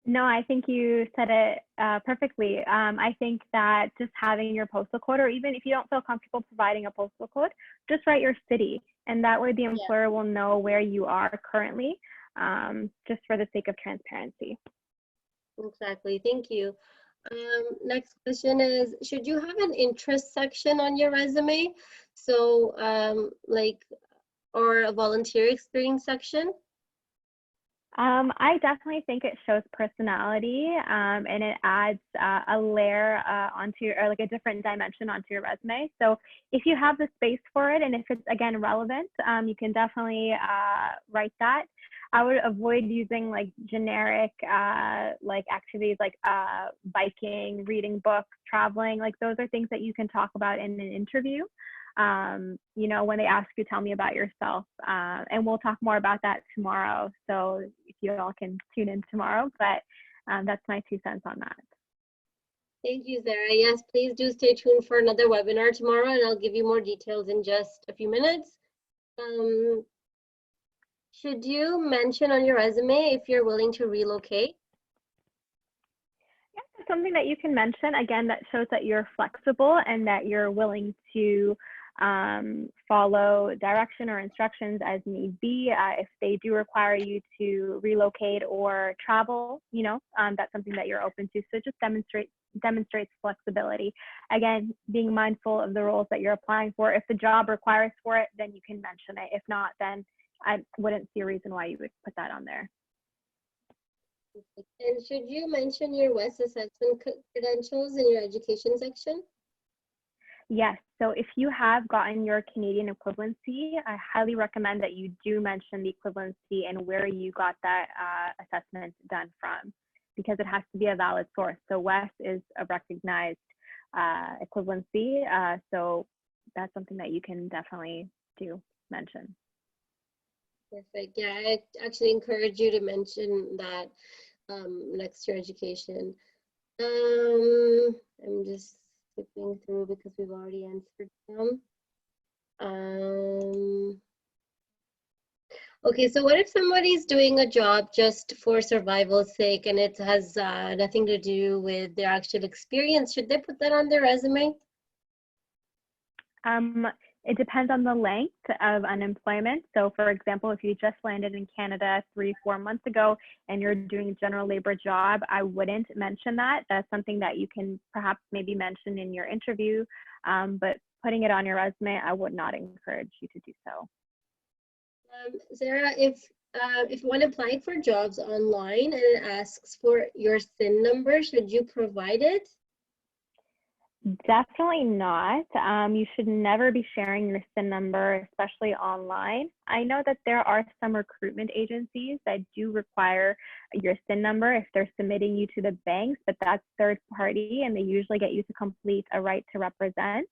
No, I think you said it perfectly. I think that just having your postal code, or even if you don't feel comfortable providing a postal code, just write your city, and that way the employer will know where you are currently, just for the sake of transparency. Exactly, thank you. Next question is, should you have an interest section on your resume? So or a volunteer experience section? I definitely think it shows personality, and it adds a layer or like a different dimension onto your resume. So if you have the space for it, and if it's again relevant, you can definitely write that. I would avoid using like generic like activities like biking, reading books, traveling. Like those are things that you can talk about in an interview. You know, when they ask you, tell me about yourself. And we'll talk more about that tomorrow. So if you all can tune in tomorrow, but that's my 2 cents on that. Thank you, Zara. Yes, please do stay tuned for another webinar tomorrow, and I'll give you more details in just a few minutes. Should you mention on your resume if you're willing to relocate? Yeah, it's something that you can mention. Again, that shows that you're flexible and that you're willing to follow direction or instructions as need be. If they do require you to relocate or travel, you know, that's something that you're open to. So just demonstrates flexibility. Again, being mindful of the roles that you're applying for. If the job requires for it, then you can mention it. If not, then I wouldn't see a reason why you would put that on there. And should you mention your WES assessment credentials in your education section? Yes, so if you have gotten your Canadian equivalency, I highly recommend that you do mention the equivalency and where you got that assessment done from, because it has to be a valid source. So WES is a recognized equivalency, so that's something that you can definitely do mention. Perfect. Yeah, I actually encourage you to mention that next to your education. I'm just skipping through because we've already answered them. Okay, so what if somebody's doing a job just for survival's sake and it has nothing to do with their actual experience? Should they put that on their resume? It depends on the length of unemployment. So for example, if you just landed in Canada 3-4 months ago and you're doing a general labor job, I wouldn't mention that. That's something that you can perhaps maybe mention in your interview, but putting it on your resume, I would not encourage you to do so. Sarah, if one applied for jobs online and it asks for your SIN number, should you provide it? Definitely not. You should never be sharing your SIN number, especially online. I know that there are some recruitment agencies that do require your SIN number if they're submitting you to the banks, but that's third party and they usually get you to complete a right to represent.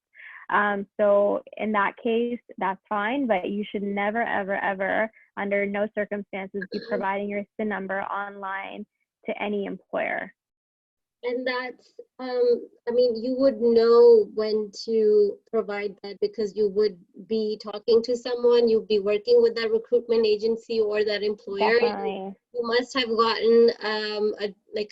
So in that case, that's fine, but you should never, ever, ever, under no circumstances, be providing your SIN number online to any employer. And that's, I mean, you would know when to provide that because you would be talking to someone, you'd be working with that recruitment agency or that employer. Definitely. You must have gotten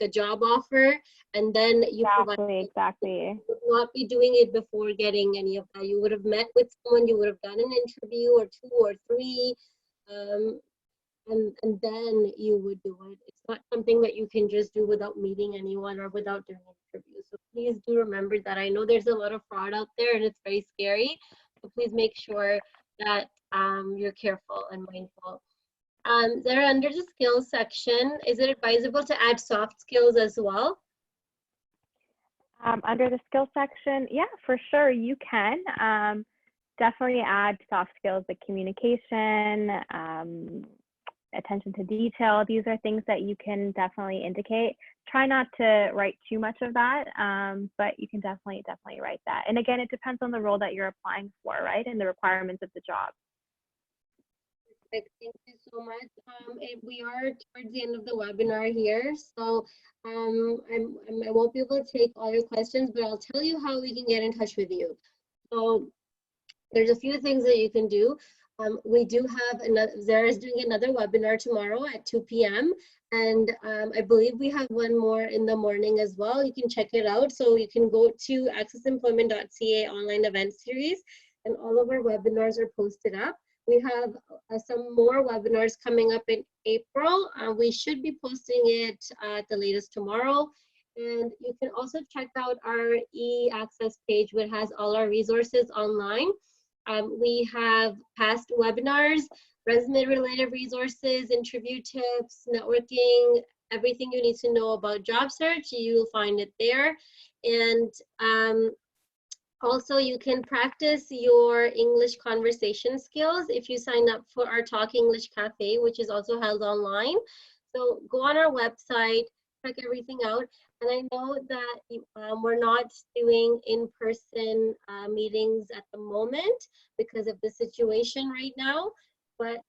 a job offer, and then you Exactly. You would not be doing it before getting any of that. You would have met with someone, you would have done an interview or 2 or 3. And then you would do it. It's not something that you can just do without meeting anyone or without doing an interview. So please do remember that. I know there's a lot of fraud out there and it's very scary. So please make sure that you're careful and mindful. Zara, under the skills section, is it advisable to add soft skills as well? Under the skills section, yeah, for sure, you can. Definitely add soft skills like communication, attention to detail. These are things that you can definitely indicate. Try not to write too much of that, but you can definitely write that. And again, it depends on the role that you're applying for, right? And the requirements of the job. Perfect. Thank you so much. We are towards the end of the webinar here, so I won't be able to take all your questions, but I'll tell you how we can get in touch with you. So there's a few things that you can do. We do have another, Zara is doing another webinar tomorrow at 2 p.m. And I believe we have one more in the morning as well. You can check it out. So you can go to accessemployment.ca online event series, and all of our webinars are posted up. We have some more webinars coming up in April. We should be posting it at the latest tomorrow. And you can also check out our e-access page, which has all our resources online. We have past webinars, resume-related resources, interview tips, networking, everything you need to know about job search, you'll find it there. And also, you can practice your English conversation skills if you sign up for our Talk English Cafe, which is also held online. So go on our website, check everything out. And I know that we're not doing in-person meetings at the moment because of the situation right now, but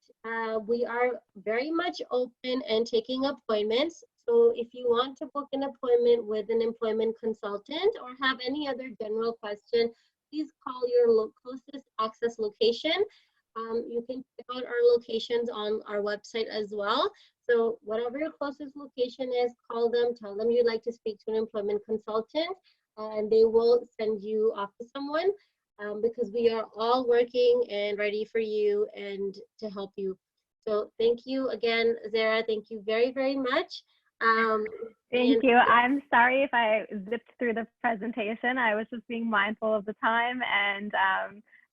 we are very much open and taking appointments. So if you want to book an appointment with an employment consultant or have any other general question, please call your closest ACCES location. You can check out our locations on our website as well. So whatever your closest location is, call them, tell them you'd like to speak to an employment consultant, and they will send you off to someone because we are all working and ready for you and to help you. So thank you again, Zara. Thank you very, very much. Thank you. I'm sorry if I zipped through the presentation. I was just being mindful of the time, and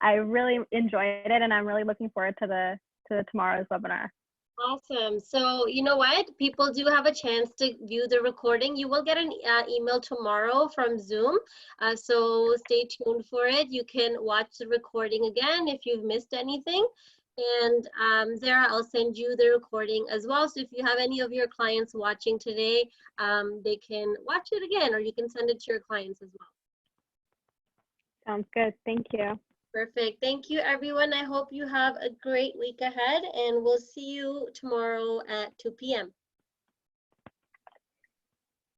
I really enjoyed it, and I'm really looking forward to tomorrow's webinar. Awesome. So you know what? People do have a chance to view the recording. You will get an email tomorrow from Zoom. So stay tuned for it. You can watch the recording again if you've missed anything. And Zara, I'll send you the recording as well. So if you have any of your clients watching today, they can watch it again, or you can send it to your clients as well. Sounds good. Thank you. Perfect. Thank you, everyone. I hope you have a great week ahead, and we'll see you tomorrow at 2 p.m.